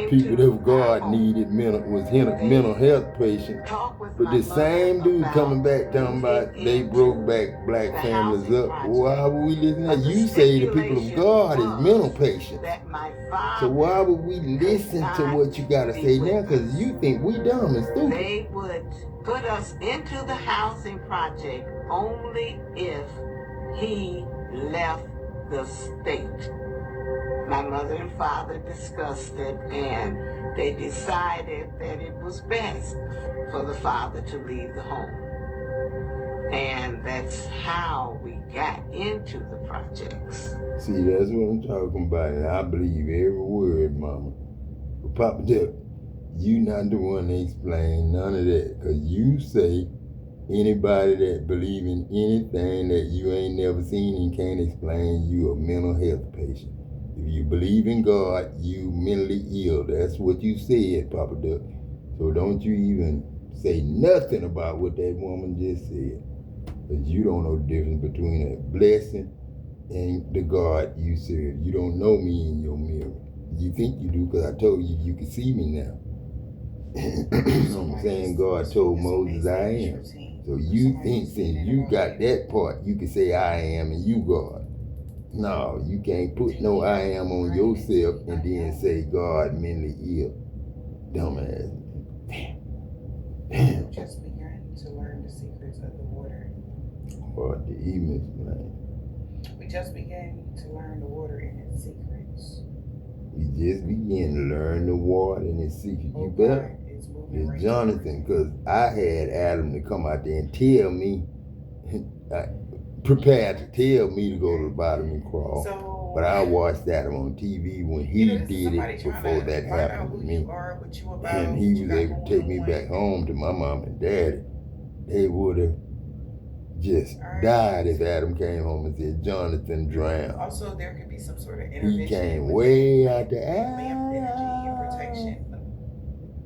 People of God needed mental health patients. But the same dude coming back talking about they broke back black families up. Why would we listen to that? You say the people of God is mental patients. So why would we listen to what you got to say now? Because you think we dumb and stupid. They would put us into the housing project only if he left the state. My mother and father discussed it, and they decided that it was best for the father to leave the home. And that's how we got into the projects. See, that's what I'm talking about, and I believe every word, Mama. But Papa Duck, you not the one to explain none of that, because you say anybody that believe in anything that you ain't never seen and can't explain, you a mental health patient. If you believe in God, you mentally ill. That's what you said, Papa Duck. So don't you even say nothing about what that woman just said. Because you don't know the difference between a blessing and the God you serve. You don't know me in your mirror. You think you do because I told you you can see me now. I'm saying God told Moses I am. So you think since you got that part, you can say I am and you God. No, you can't put no I am on yourself and then say God mentally ill. Dumbass. Damn. Just began to learn the secrets of the water. What the emails, man. We just began to learn the water and its secrets. We just began to learn the water and its secrets. You better. It's Jonathan, because I had Adam to come out there and tell me, prepared to tell me to go to the bottom and crawl. So, but I watched Adam on TV when he did it before that happened to me. And he was able to take me back home to my mom and daddy. They would have just died if Adam came home and said Jonathan drowned. Also, there could be some sort of intervention. He came way out there. Energy and protection.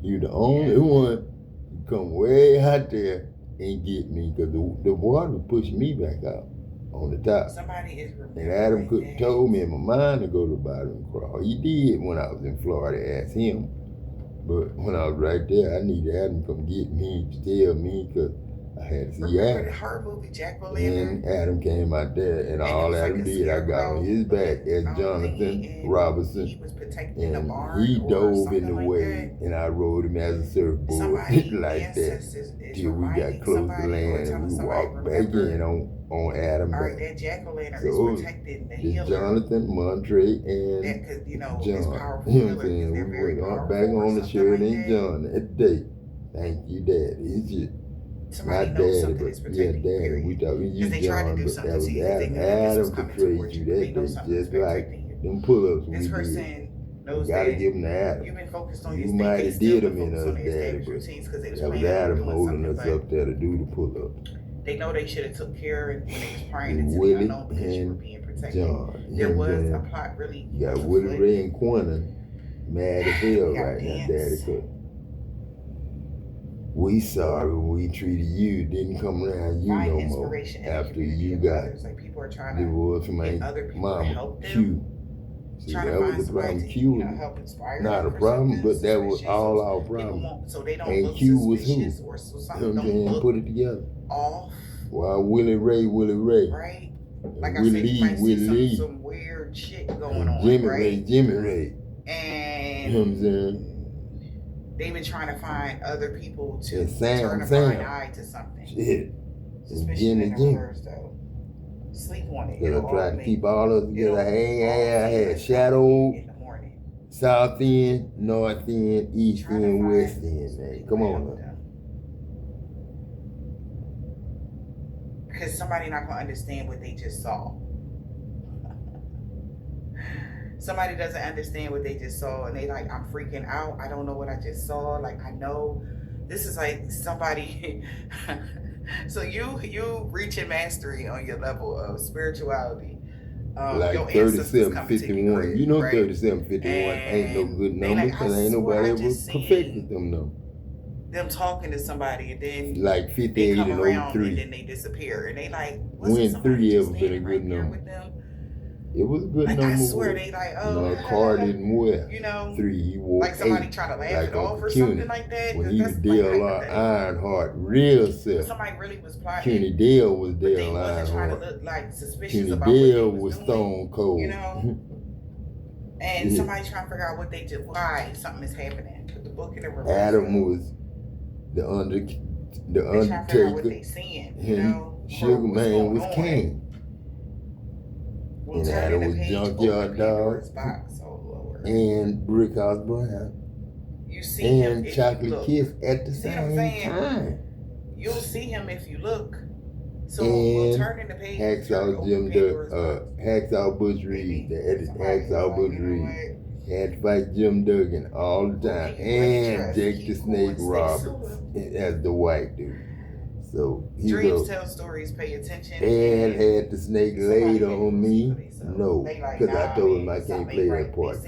You the only one who come way out there and get me, because the water would push me back out on the top. Somebody is and Adam could have told me in my mind to go to the bottom and crawl. He did when I was in Florida, asked him. But when I was right there, I needed Adam to come get me, to tell me, because I had to see Adam. Her movie, Jack and Adam came out there, and all Adam did, I got on his back as Jonathan Robinson. He was protecting the barn, he dove in the wave, and I rode him as a surfboard like that till we got close to land, and we walked back in on Adam. All right, that jack-o'-lantern is protecting the healer. Jonathan, Montre, and that, you know, John. You know what I'm saying? We went back on the shirt and John that day. Thank you, Daddy. It's just somebody not knows Daddy, something but is protecting yeah, Daddy. you. We thought we used John, but that was Adam. Adam portrayed you that day, just like them pull-ups we did. You gotta give them to Adam. You've been focused on you might have did them in us, Daddy, but that was Adam holding us up there to do the pull-ups. They know they should have took care when they was praying into the unknown because you were being protected. John, there was a plot really. You got Willie Ray and Quinnan mad as hell right now, Daddy, because we sorry we treated you, didn't come around you no more after you got divorced from my mama, Q. See, that was the problem. Q was not a problem, but that was all our problem. And Q was who? You know what I'm saying? Put it together. While Willie Ray. Right. Like Willie I said, Lee. Some weird shit going on. Jimmy right? Ray. And you know what I'm saying? They've been trying to find other people to turn a blind eye to something. Shit. Suspicion in the words, though. Sleep on it. It'll try to keep all of us together. I had Shadow, South End, North End, East End, West End. Man. Come on now. Because somebody not gonna understand what they just saw. Somebody doesn't understand what they just saw, and they like, I'm freaking out. I don't know what I just saw. Like, I know this is like somebody. So you reaching mastery on your level of spirituality. Like 3751. You know, right? 3751 ain't no good number, because ain't nobody ever perfected them numbers. Them talking to somebody and then like 58 and 03, and then they disappear, and they like, when 3 ever been a good number? It was a good number. I swear they like, oh, no, Carr didn't wear. You know, 3, he wore like somebody 8, try to laugh like it off or something like that. When he was Dale Ironheart, real self. Somebody really was plotting. Cuny Dale was Dale Ironheart. But they wasn't trying to look like suspicious about what Dale was doing, Stone Cold. You know, and somebody trying to figure out what they did, why something is happening. Put the book in the reverse. Adam was the Undertaker. What they seeing, you know, Sugar Man was Kane. And Adam was Junkyard Dog and Brickhouse Brown. You see and Chocolate Kiss at the same time. You'll see him if you look. So and we'll turn in the page. Hacksaw Butch Reed, the editor Hacksaw Butch Reed had to fight Jim Duggan all the time, and Jake the Snake Roberts as the white dude. So Dreams tell stories, pay attention. And had the snake laid on me. No, because I told him I can't play that part.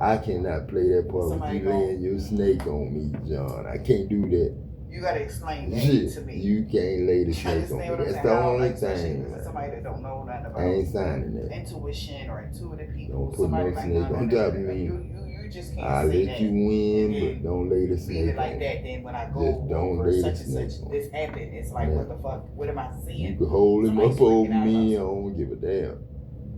I cannot play that part with you laying your snake on me, John. I can't do that. You gotta explain that to me. You can't lay the snake on me. That's the only thing. Somebody that don't know nothing about I ain't signing that. intuition or intuitive people. Don't put no snake on top of me. You just can't I'll say let you win, but don't lay the snake on like me. that. Then when I go just don't over lay such the and snake such, on this happened. It's like, what the fuck? What am I seeing? You can hold him up over me. I out. don't give a damn.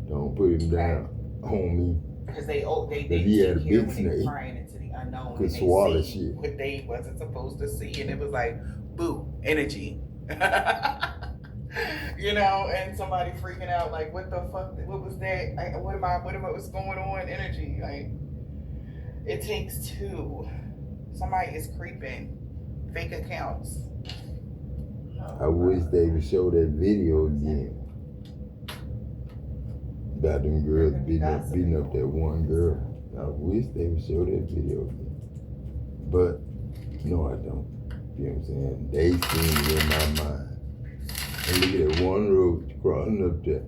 Don't put him down on me. Because they he had a big snake. Crying into the unknown. Could swallow see shit. What they wasn't supposed to see, and it was like, boo, energy. You know, and somebody freaking out like, what the fuck? What was that? What's going on? Energy. Like, it takes two. Somebody is creeping. Fake accounts. I wish they would show that video again. About them girls beating up that one girl. I wish they would show that video again. But, no, I don't. You know what I'm saying? They seen it in my mind. And look at that one road crossing up there.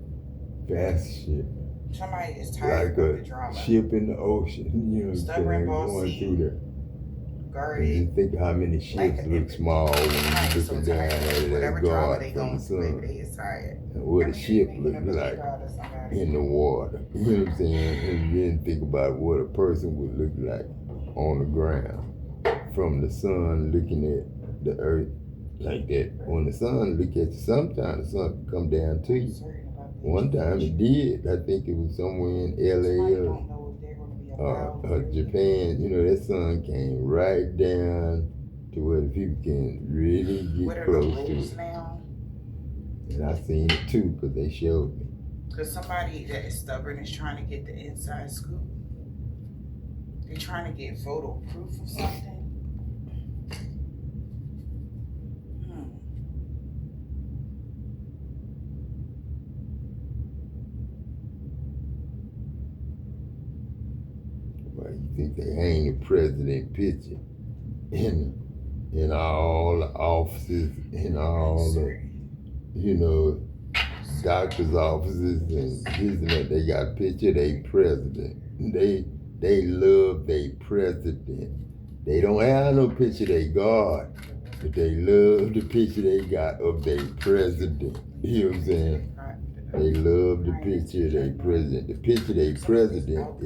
Fast shit. Somebody is tired of the drama. Like a ship in the ocean. You know what I'm saying? Going through there. Guarded. And just think how many ships look small when you're looking down at that guard from the sun. And what a ship looked like in the water. You know what I'm saying? And then think about what a person would look like on the ground from the sun looking at the earth like that. When the sun look at you, sometimes the sun come down to you. One time it did. I think it was somewhere in LA or Japan. You know, that sun came right down to where the people can really get close to it. And I seen it too because they showed me. Because somebody that is stubborn is trying to get the inside scoop. They're trying to get photo proof of something. Well, you think they hang the president picture in all the offices, in all the, you know, doctor's offices and this and that. They got a picture of their president. They love their president. They don't have no picture of their God, but they love the picture they got of their president. You know what I'm saying? They love the picture of their president. The picture of their president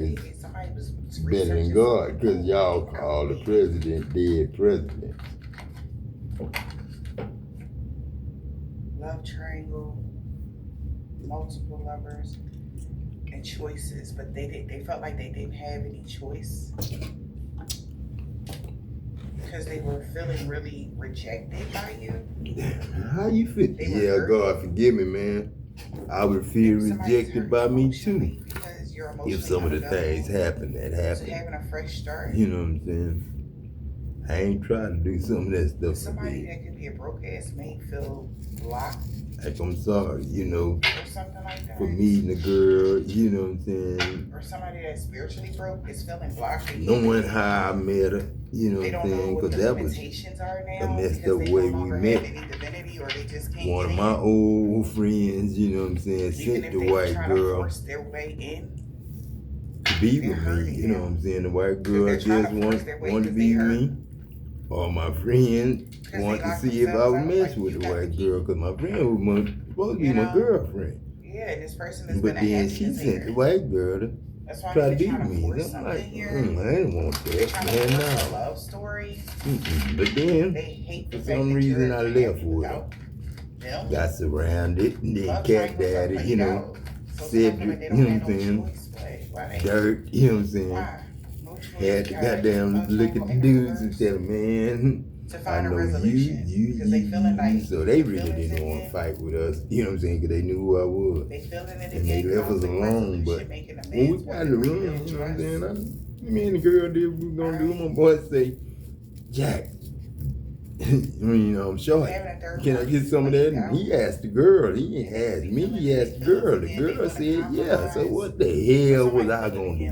is better than God, because y'all call the president dead president. Love triangle, multiple lovers, and choices, but they felt like they didn't have any choice because they were feeling really rejected by you. How you feel? Yeah, God forgive me, man. I would feel rejected by me too. If some of the things happen that happen. So having a fresh start. You know what I'm saying? I ain't trying to do some of that stuff. Somebody that could be a broke ass mate feel blocked. Like, I'm sorry, you know. Or something like that. For meeting a girl, you know what I'm saying? Or somebody that's spiritually broke is feeling blocked. Knowing how I met her, you know what I'm saying? Because that was a messed up way we met. One of my old friends, you know what I'm saying, sent the white girl to be with me, you know what I'm saying? The white girl just wanted to be with me. Or my friend wanted to see if I would mess with the white girl, because my friend was supposed to be my girlfriend. Yeah, this person is. But then she sent the white girl to try to be with me. So I'm like, I didn't want that, man, no. Love story. But then, for some reason, I left with her. Got surrounded, and then cat daddy, you know, Cedric, you know what I'm saying, Dirt, you know what I'm saying. Had to goddamn look at the dudes and tell them, man, I know you. So they really didn't want to fight with us, you know what I'm saying, because they knew who I was. And they left us alone. But when we got in the room, you know what I'm saying, me and the girl did what we were going to do. My boy say, Jack, I'm short. Can I get some of that? And he asked the girl. He didn't ask me. He asked the girl. The girl said, yeah. So what the hell was I going to do?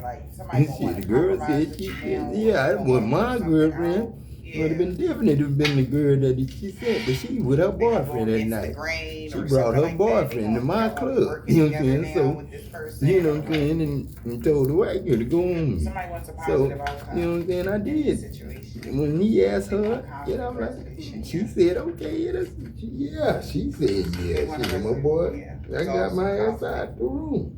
Shit, the girl said, yeah, that was my girlfriend. It would have been different. It would have been the girl that she said, but she with her boyfriend that night. She brought her boyfriend to my club. You know what I'm saying? So, you know what I'm saying? And told the white girl to go on me. So, you know what I'm saying? I did. When he asked her, you know, like, she said, okay, she said, yeah. She said, my boy, I got my ass out the room.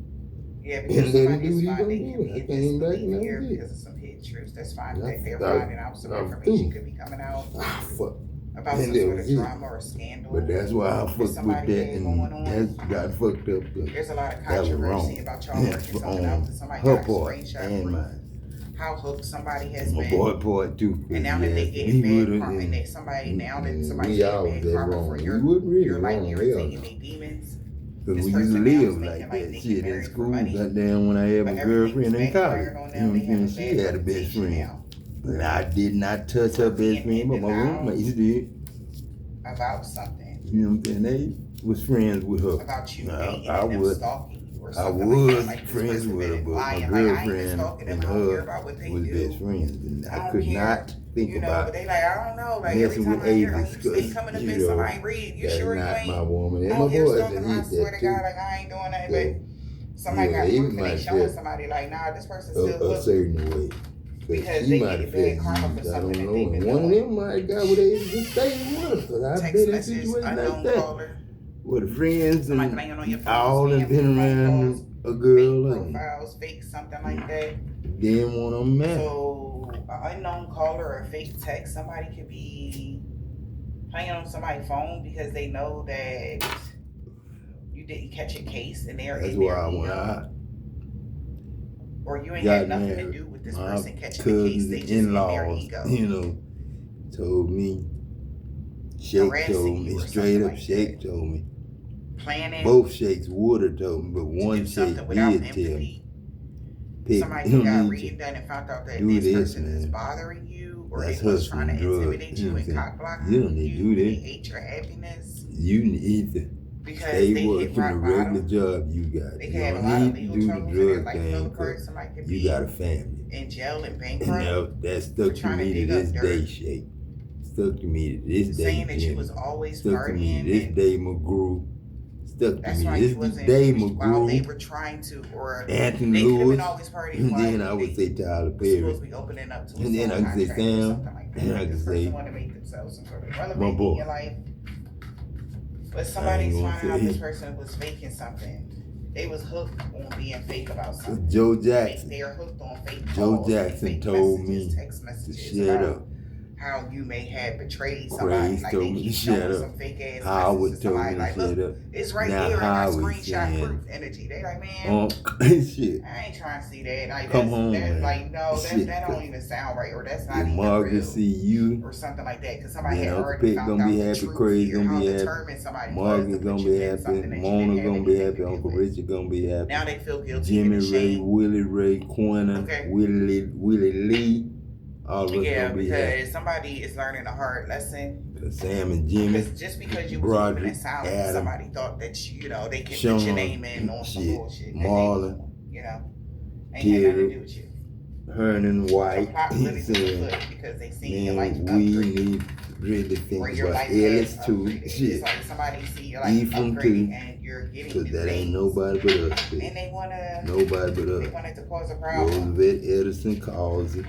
Yeah, because somebody is finding him. I came back and here because of some hidden truths. That's fine. They're finding out some information could be coming out about some sort of drama or scandal. But that's why I fucked with that, and that's got fucked up. There's a lot of controversy about y'all working something out that somebody got a screenshot proof. How hooked somebody has been. My boy part too. And now that they get bad karma, and that somebody's getting bad karma for your life irritating their demons. Because we used to live like that shit in school. Goddamn, when I had my girlfriend in college, you know what I'm saying? She had a best friend. But I did not touch her best friend, but my roommates did. About something. You know what I'm saying? They was friends with her. About you I was friends with her, but my girlfriend and her was best friends. And I could not think about but they like, I don't know, like messing with Avis because, you sure you not ain't my woman. And my boys that hit that too. Like, I ain't doing nothing, but somebody got proof and they showing somebody like, nah, this person's still a certain way. Because they get bad karma for something that they've been doing. One of them might got with Avis and stayed with her. Because I've been in situations like that. With friends and all have been around a girl and profiles, fake something like that. Didn't want them mad. So an unknown caller or a fake text, somebody could be playing on somebody's phone because they know that you didn't catch a case and they're in there. That's why I went out. Or you ain't had nothing to do with this person catching the case. They just in their ego. You know, told me. Shake told me straight up. Shake told me. Planning. Both Shakes would have told me, but one Shake did tell me. Somebody who got redone and found out that this person is bothering you, or they was trying to intimidate you and cockblock you. You don't need to do that. They hate your happiness. You need to stay working the regular job you got. You don't need to do the drug thing because you got a family. In jail and bankrupt. Now that stuck to me to this day, Shake. Stuck to me to this day. Saying that you was always partying. Stuck to me to this day, McGrew. That's why he wasn't while they were trying to, or Anthony Lewis, and then I would say Tyler Perry, and then I could say Sam, and I could say my boy. In life. But somebody's finding out this person was faking something. They was hooked on being fake about something. Joe Jackson. They are hooked on fake. Joe Jackson told me to shut up. How you may have betrayed somebody, like told me to shut up. Howard told me to shut up. It's right there in my screenshot proof energy. They like, man, shit. I ain't trying to see that. Like, come on, man. Like, no, that don't even sound right, or that's not even Margaret real. See you, or something like that, because somebody had Uncle already Pitt found gonna out be the happy, truth Crazy here, gonna be happy, Margaret gonna be happy, Mona gonna be happy, Uncle Richard gonna be happy. Now they feel guilty. Jimmy Ray, Willie Ray, Quinna, Willie Lee. All of us gonna be because somebody is learning a hard lesson. Sam and Jimmy. Because just because you was moving in silence, somebody thought that they could put your name in on some bullshit. Marlon, ain't had nothing to do with you. Hernan White. He said, because they seen your life we need really think about Ellis too. Shit. It's like somebody see your life upgrading and you're getting because that ain't nobody but us. And they wanna. Nobody but us. They wanted to cause a problem. Roosevelt Edison caused it.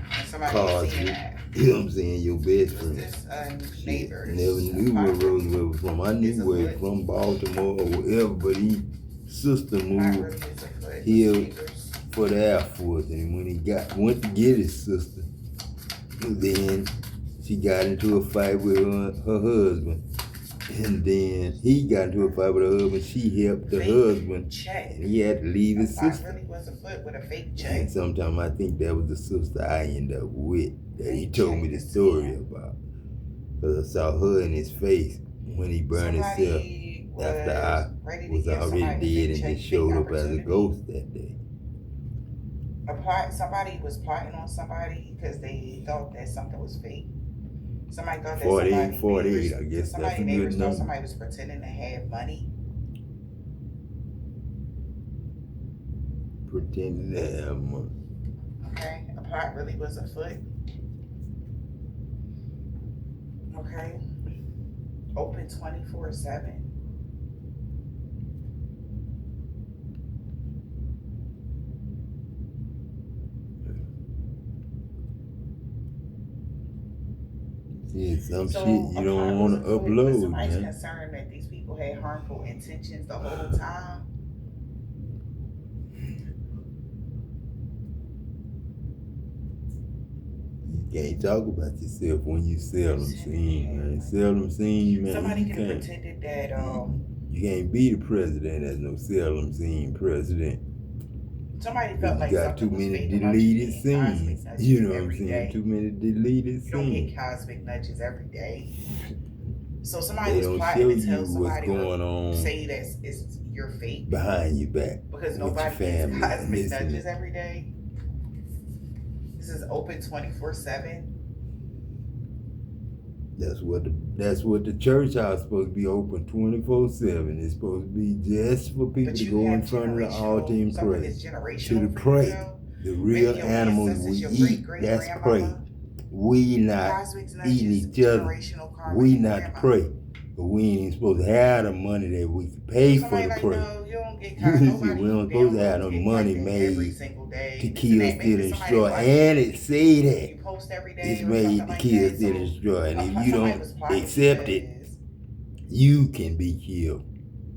Caused it. You know what I'm saying? Your best friend. This neighbor. Never knew where Roosevelt was from. I knew where he was from, Baltimore or wherever, but his sister moved here for the Air Force, and when he went to get his sister, then she got into a fight with her husband, and then he got into a fight with her husband. She helped the husband, and he had to leave his sister. Really was a foot with a fake check. And sometimes I think that was the sister I ended up with that he told me the story about, because I saw her in his face when he burned himself after I was already dead and just showed up as a ghost that day. Somebody was plotting on somebody because they thought that something was fake. Somebody thought that 48, I guess that's a good number. Somebody was pretending to have money. Pretending to have money. Okay, a plot really was afoot. Okay. Open 24/7. Yeah, some shit you don't want to upload, somebody's man. concerned that these people had harmful intentions the whole time. You can't talk about yourself when you seldom seen, man. Seldom seen, man. Somebody could have pretended that you can't be the president as no seldom seen president. Somebody felt like you got too many deleted scenes. You know what I'm saying? Too many deleted scenes. You don't get cosmic nudges every day. So somebody was plotting to tell what's somebody going on, say that it's your fate behind your back because nobody gets cosmic nudges every day. This is open 24/7. That's what the church house is supposed to be, open 24/7. It's supposed to be just for people to go in front of the altar and pray. To the prey. The real animals we eat, that's prey. We not eating each other. We not prey. But we ain't supposed to have the money that we can pay for the prey. We don't supposed to have the money made to kill, steal, and destroy. And it say that it's made to kill, steal, and destroy. And if you don't accept it, you can be killed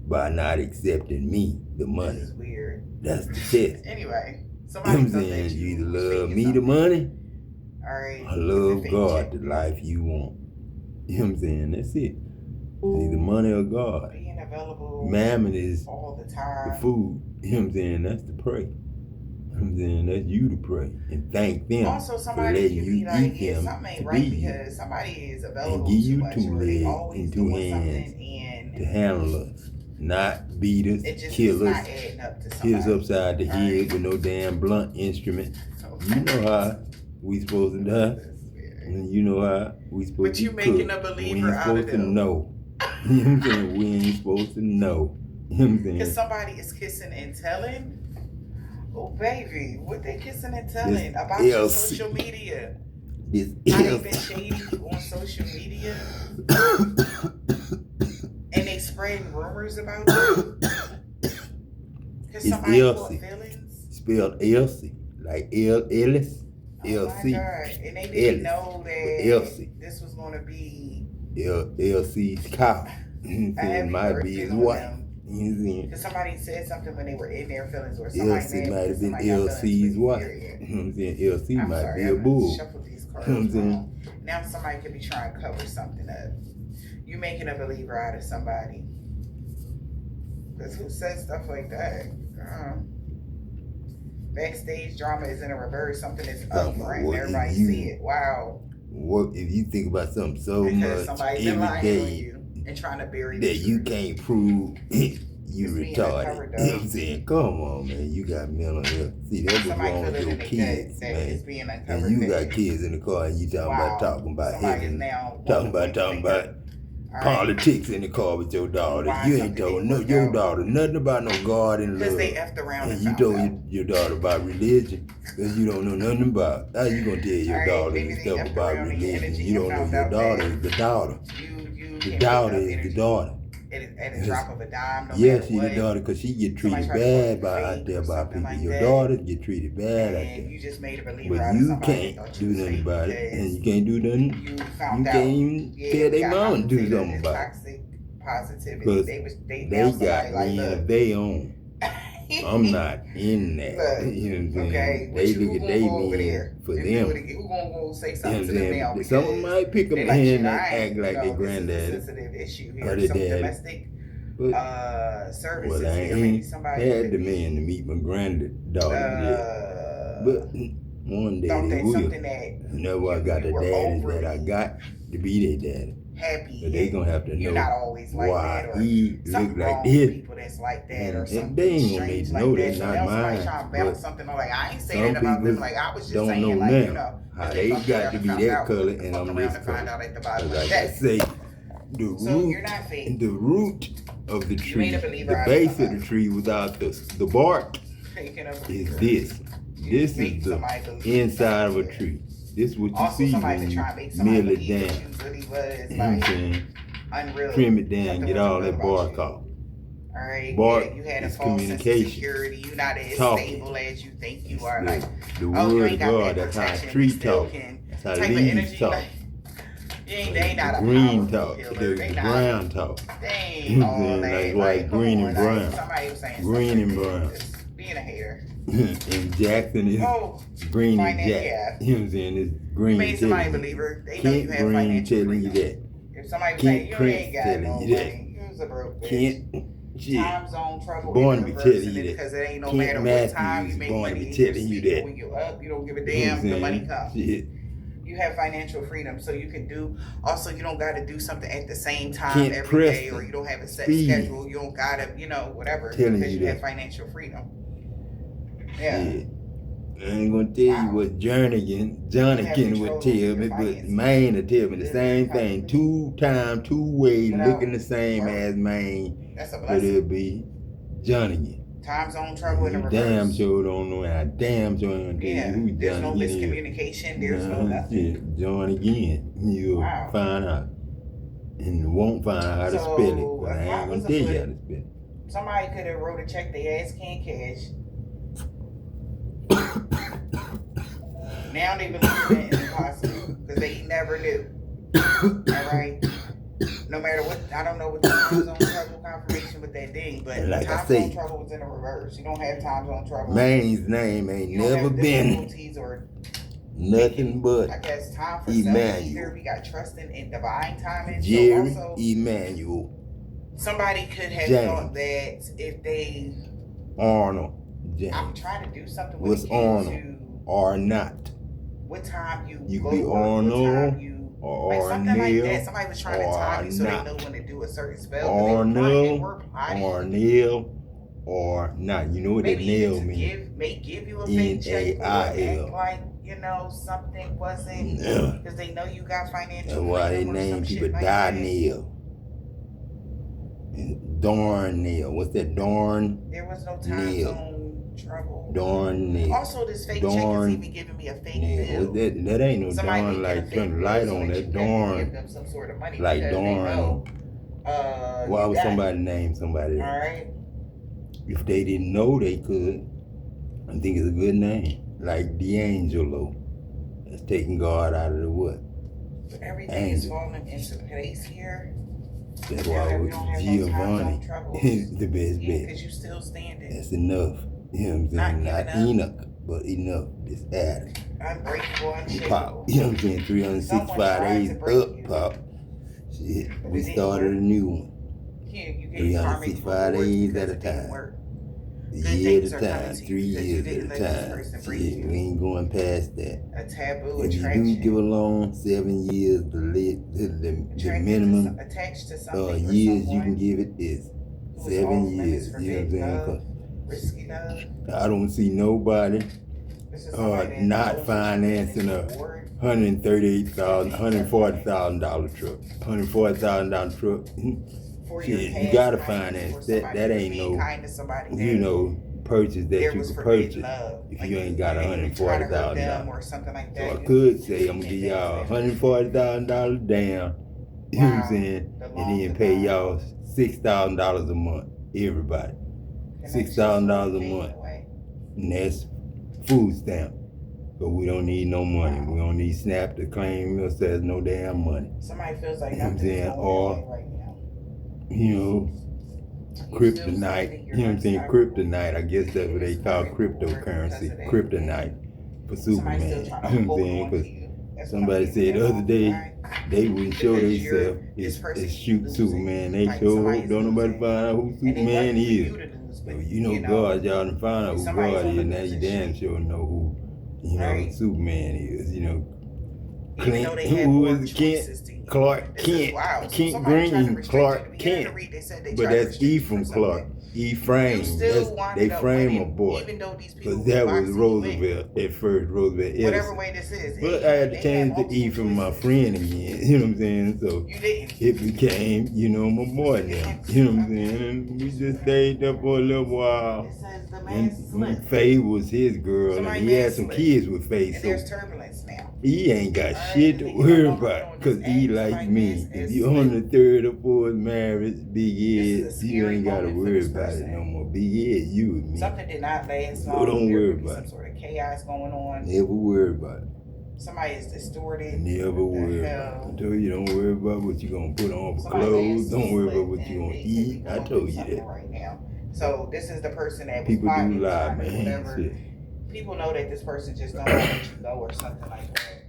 by not accepting me, the money. This is weird. That's the test. Anyway, I'm saying you either love me, the money, or love God, the life you want. You know what I'm saying? That's it. It's either money or God. Being available Mammon is all the time. The food. You know what I'm saying? That's the prey. You know what I'm saying? That's you to pray and thank them also, for letting you like, eat them to be because you. somebody is available And give you much, 2 legs and 2 hands to handle us. Not beat us, kill us, hit us upside the head with no damn blunt instrument. You know how we supposed to die. And you know how we supposed to cook. We ain't supposed to know. You know what I'm saying? We ain't supposed to know. You know what I'm saying? Because somebody is kissing and telling. Oh, baby, what they kissing and telling about your social media? How they been shading you on social media? And they spreading rumors about you? Because somebody caught feelings? Spelled Elsie. Like Ellis. LC. Oh my God. And they didn't know that this was going to be LC's cow. It might be his wife. Because somebody said something when they were in their feelings, or somebody LC might have been LC's wife. You know what I'm saying? LC might be a bull. Shuffle these cards. You know what I'm saying? Now somebody could be trying to cover something up. You making a believer out of somebody. Because who says stuff like that? Backstage drama is in a reverse. Something is up front. Everybody see it. Wow. What if you think about something so much every day and trying to bury that you can't prove you retarded? You know what I'm saying? Come on, man. You got mental health. See, that's what's wrong with your kids, man. And you got kids in the car and you talking about heaven, talking about politics in the car with your daughter. You ain't told your daughter nothing about no God and love. They effed around and you told your daughter about religion because you don't know nothing about. How you gonna tell your daughter this stuff about religion? You don't know your daughter is the daughter. The daughter is the daughter. At a drop of a dime, yes, she's the daughter because she get treated bad out there by people. Your daughter get treated bad out there. You just made a believer but you can't do nothing about it, and you can't do nothing. You can't even tell their mom to do something about it. Because they got me of their own. I'm not in that. You know what I'm saying? Okay, they look at they men for them. Who gonna go say something to them now? Someone might pick them in and act like their granddaddy or their daddy. But services. I ain't had the man to meet my granddaughter yet. But one day they will. Whenever I got the daddies that I got to be their daddy. Happy, but they gonna have to know why like he look like this. That's like that, and they ain't gonna need to know that. Not mine. But something like I ain't saying some that about people them. Like I was just don't saying, know like, now you know, how they got to be that color and I'm this color. Like I say, the root of the tree, the base of the tree without the bark is this. This is the inside of a tree. This is what you Also, see somebody when to you try and make somebody mill it believe down. that you really was You know what I'm like saying? unreal. Trim it down, Something get wasn't all real that about bark you. off. All right, Bark yeah, you had a is false sense of communication. security. You're not as Talking. stable as you think you are. The, Like, the oh, you word ain't of got God, that that's how protection. a tree You still talk. can. That's how Type of leaves energy, talk. like, they ain't not The a green powerful talk, healer. They the not. brown talk. They ain't You know all what I'm that. saying? Like green and Like, brown. somebody was saying Green and like brown. just being a hater. And Jackson is green and Jack. Yeah. You know what I'm saying? It's green. You made somebody a believer. They know you have Green financial telling you freedom. that. If somebody was Kent saying you Prince ain't got telling no you that. money, you was a broke bitch. Kent, shit. Time zone trouble Born in to be reverse, telling you that. because it ain't no Kent matter Matthews what time you make born to money be in your telling you sleep, that. when you're up, you don't give a You know damn. what I'm The money saying? comes. Shit. You have financial freedom, so you can do. Also, you don't got to do something at the same time Kent every Preston. day, or you don't have a set Speed. schedule. You don't gotta, whatever, Telling because you you that. have financial freedom. Yeah. Shit. I ain't gonna tell you what Jonathan would tell me, but Maine would tell me the same thing. Two-way looking the same as Maine, That's a but blessing. it'll be Jonathan. Time zone trouble in the You reverse. damn sure don't know, and I damn sure ain't gonna tell you who There's no Jonathan is. miscommunication. There's no nothing. Shit, join again. You'll find out. And won't find out how to spell it, but I ain't gonna tell you how to spell it. Somebody could have wrote a check they ass can't cash. Now they believe that it's impossible because they never knew. All right. No matter what, I don't know what the time zone trouble confirmation with that thing, but like time zone trouble was in the reverse. You don't have time zone trouble. Maine's name ain't never been nothing but I guess time for Emmanuel. We got trusting in divine timing. Jerry so also, Emmanuel. Somebody could have thought that if they Arnold James. I'm trying to do something with what's Arnold or not. What time you go be to Arnold what time you or like something Neil, like that. Somebody was trying to time you so not. they know when to do a certain spell. Arnold or Neil or not. You know what that nail means? May give you a fake check or act like something wasn't because they know you got financial. That's why they name people Darnell. Darn nail. What's that? Darn. There was no time zone trouble. Darn nail. Also, this fake check is even giving me a fake bill. That ain't no darn like turn the light on. That darn. Give them some sort of money like darn. Why would somebody name somebody? All right. If they didn't know, they could. I think it's a good name, like D'Angelo. That's taking God out of the what? But everything is falling into place here. That's why with Giovanni is the best bet. Because you still standing. That's enough. You know what I'm saying? Not Enoch, but enough. It's Adam. Unbreakable, unshakable. Pop. You know what I'm saying? 365 days up, Pop. Shit. We started a new one. 365 days at a time. A year at a time, 3 years at a time. Shit, we ain't going past that. A taboo if attraction. you do give a loan, 7 years, the minimum years you can give it is 7 years. You know what I'm saying? Risky love. I don't see nobody not financing a $138,000, $140,000 truck. $140,000 truck. Shit, you gotta finance that. That ain't no, purchase that you can purchase if you ain't got $140,000. So I could say I'm gonna give y'all $140,000 down. You know what I'm saying? And then pay y'all $6,000 a month. Everybody, $6,000 a month, and that's food stamp. But we don't need no money. We don't need SNAP to claim us as no damn money. Somebody feels like you know what I'm saying? Or kryptonite. You know what I'm saying? Kryptonite. I guess that's what they call cryptocurrency. Kryptonite for Superman. You know what I'm saying? Because somebody said the other day they wouldn't show themselves it's shoot Superman. They sure hope don't nobody find out who Superman is. So you know God, y'all done find out who God is. Now you damn sure know who Superman is. You know. Clint, who is Kent? Clark Kent. Kent Green, Clark Kent. But that's Ephraim Clark. Ephraim. They frame a boy. Because that was Roosevelt at first, Roosevelt Edison. But I had to change to Ephraim, my friend again. You know what I'm saying? So it became, my boy now. You know what I'm saying? And we just stayed there for a little while. And Faye was his girl. And he had some kids with Faye. So there's turbulence now. He ain't got shit to worry about, cause he like me. If you on the third or fourth marriage, big head, you ain't gotta worry about it no more. Big head, you and me. Something did not last So long. don't worry about it. Some sort of chaos going on. Never worry about it. Somebody is distorted. Never worry about it. I told you, don't worry about what you gonna put on for clothes. Don't worry about what you gonna eat. I told you that. Right now. So this is the person that was people do lie, man. People know that this person just don't want to let you go or something like that.